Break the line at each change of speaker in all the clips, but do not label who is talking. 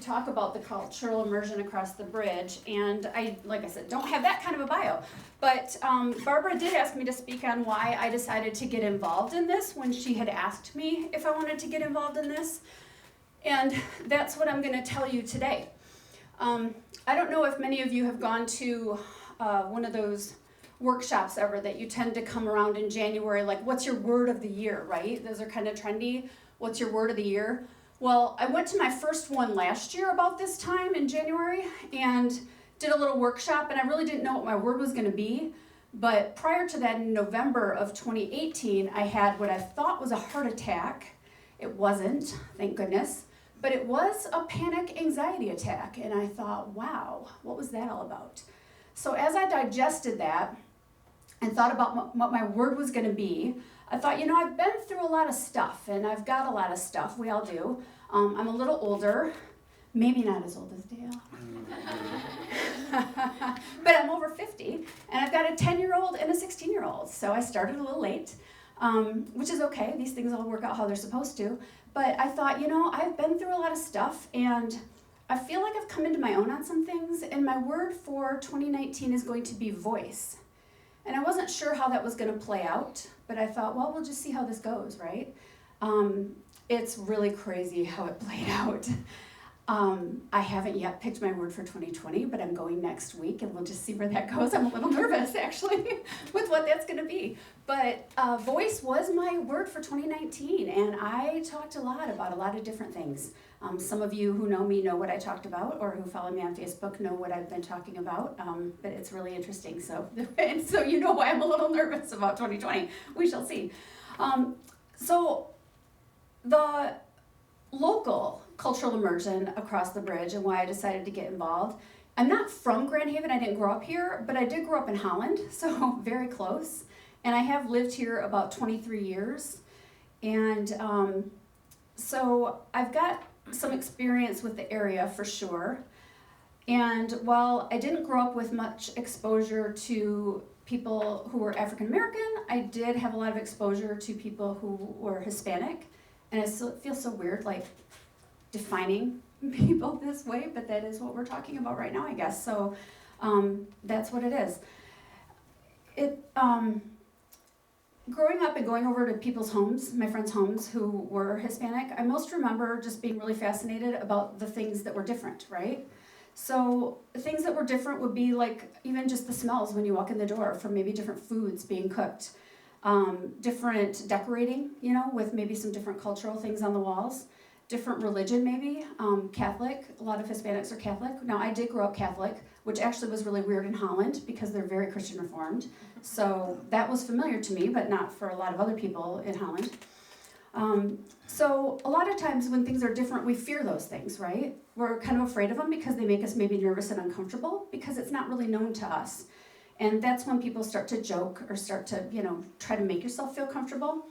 talk about the cultural immersion across the bridge, and I, like I said, don't have that kind of a bio. But Barbara did ask me to speak on why I decided to get involved in this when she had asked me if I wanted to get involved in this. And that's what I'm going to tell you today. I don't know if many of you have gone to one of those workshops ever that you tend to come around in January, like what's your word of the year, right? Those are kind of trendy. What's your word of the year? Well, I went to my first one last year about this time in January and did a little workshop, and I really didn't know what my word was going to be. But prior to that, in November of 2018, I had what I thought was a heart attack. It wasn't, thank goodness, but it was a panic anxiety attack. And I thought, wow, what was that all about? So as I digested that and thought about what my word was going to be, I thought, you know, I've been through a lot of stuff, and I've got a lot of stuff. We all do. I'm a little older, maybe not as old as Dale, but I'm over 50, and I've got a 10-year-old and a 16-year-old, so I started a little late, which is okay. These things all work out how they're supposed to, but I thought, you know, I've been through a lot of stuff, and I feel like I've come into my own on some things, and my word for 2019 is going to be voice. And I wasn't sure how that was going to play out, but I thought, well, we'll just see how this goes, right? It's really crazy how it played out. I haven't yet picked my word for 2020, but I'm going next week, and we'll just see where that goes. I'm a little nervous, actually, with what that's going to be. But voice was my word for 2019, and I talked a lot about a lot of different things. Some of you who know me know what I talked about, or who follow me on Facebook know what I've been talking about, but it's really interesting. So, and so you know why I'm a little nervous about 2020. We shall see. So the local cultural immersion across the bridge and why I decided to get involved. I'm not from Grand Haven. I didn't grow up here, but I did grow up in Holland, so very close. And I have lived here about 23 years. And so I've got some experience with the area for sure. And while I didn't grow up with much exposure to people who were African American, I did have a lot of exposure to people who were Hispanic. And it feels so weird, like defining people this way, but that is what we're talking about right now, I guess. So that's what it is. Growing up and going over to people's homes, my friends' homes who were Hispanic, I most remember just being really fascinated about the things that were different, right? So things that were different would be like even just the smells when you walk in the door from maybe different foods being cooked, different decorating, you know, with maybe some different cultural things on the walls, different religion maybe, Catholic, a lot of Hispanics are Catholic. Now I did grow up Catholic, which actually was really weird in Holland because they're very Christian Reformed. So that was familiar to me, but not for a lot of other people in Holland. So a lot of times when things are different, we fear those things, right? We're kind of afraid of them because they make us maybe nervous and uncomfortable because it's not really known to us. And that's when people start to joke or start to, you know, try to make yourself feel comfortable.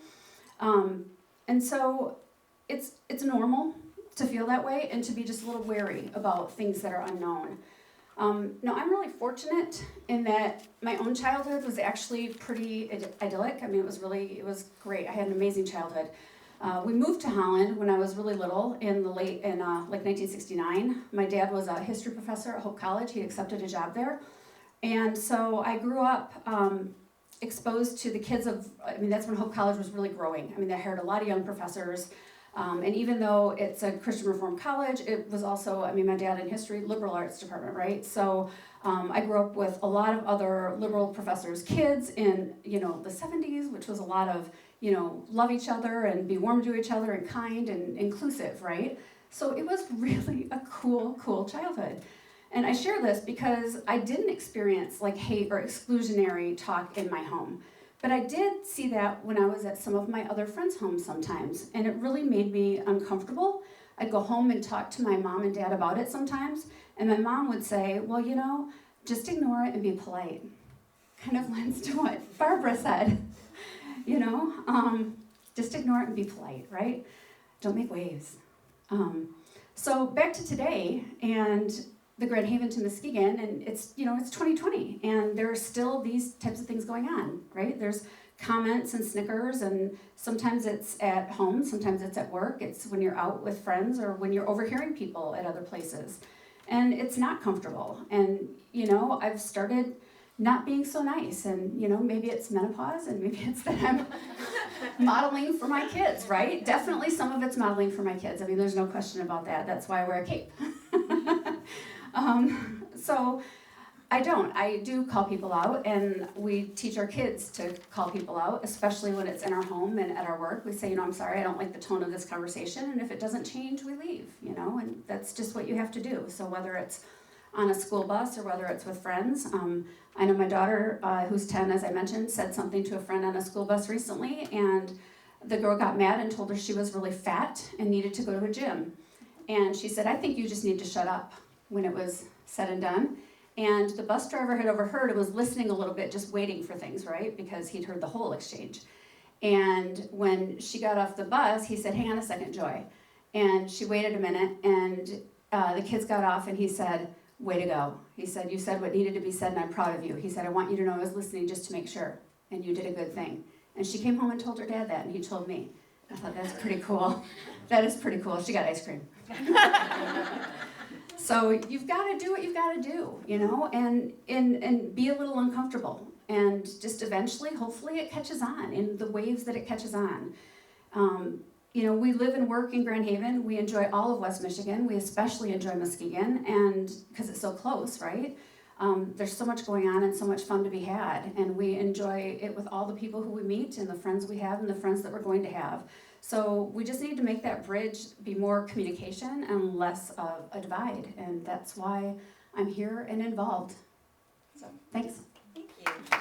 And so it's normal to feel that way and to be just a little wary about things that are unknown. Now, I'm really fortunate in that my own childhood was actually pretty idyllic. I mean, it was great. I had an amazing childhood. We moved to Holland when I was really little in like 1969. My dad was a history professor at Hope College. He accepted a job there. And so I grew up exposed to the kids that's when Hope College was really growing. I mean, they hired a lot of young professors. And even though it's a Christian Reformed college, it was also, my dad in history, liberal arts department, right? So I grew up with a lot of other liberal professors' kids in, the 70s, which was a lot of, love each other and be warm to each other and kind and inclusive, right? So it was really a cool childhood. And I share this because I didn't experience like hate or exclusionary talk in my home. But I did see that when I was at some of my other friends' homes sometimes, and it really made me uncomfortable. I'd go home and talk to my mom and dad about it sometimes, and my mom would say, well, just ignore it and be polite. Kind of lends to what Barbara said, just ignore it and be polite, right? Don't make waves. So back to today, and the Grand Haven to Muskegon, and it's 2020, and there are still these types of things going on, right? There's comments and snickers, and sometimes it's at home, sometimes it's at work, it's when you're out with friends or when you're overhearing people at other places. And it's not comfortable. And, I've started not being so nice, and, maybe it's menopause, and maybe it's that I'm modeling for my kids, right? Definitely some of it's modeling for my kids. I mean, there's no question about that. That's why I wear a cape. So I do call people out, and we teach our kids to call people out, especially when it's in our home and at our work. We say, I'm sorry, I don't like the tone of this conversation, and if it doesn't change, we leave, and that's just what you have to do. So whether it's on a school bus or whether it's with friends, I know my daughter, who's 10, as I mentioned, said something to a friend on a school bus recently, and the girl got mad and told her she was really fat and needed to go to a gym. And she said, I think you just need to shut up, when it was said and done. And the bus driver had overheard and was listening a little bit, just waiting for things, right? Because he'd heard the whole exchange. And when she got off the bus, he said, hang on a second, Joy. And she waited a minute, and the kids got off, and he said, way to go. He said, you said what needed to be said, and I'm proud of you. He said, I want you to know I was listening just to make sure, and you did a good thing. And she came home and told her dad that, and he told me. I thought, that's pretty cool. That is pretty cool. She got ice cream. So you've got to do what you've got to do, and be a little uncomfortable. And just eventually, hopefully, it catches on in the waves that it catches on. We live and work in Grand Haven. We enjoy all of West Michigan. We especially enjoy Muskegon, and because it's so close, right? There's so much going on and so much fun to be had, and we enjoy it with all the people who we meet and the friends we have and the friends that we're going to have. So we just need to make that bridge be more communication and less of a divide, and that's why I'm here and involved. So thanks.
Thank you.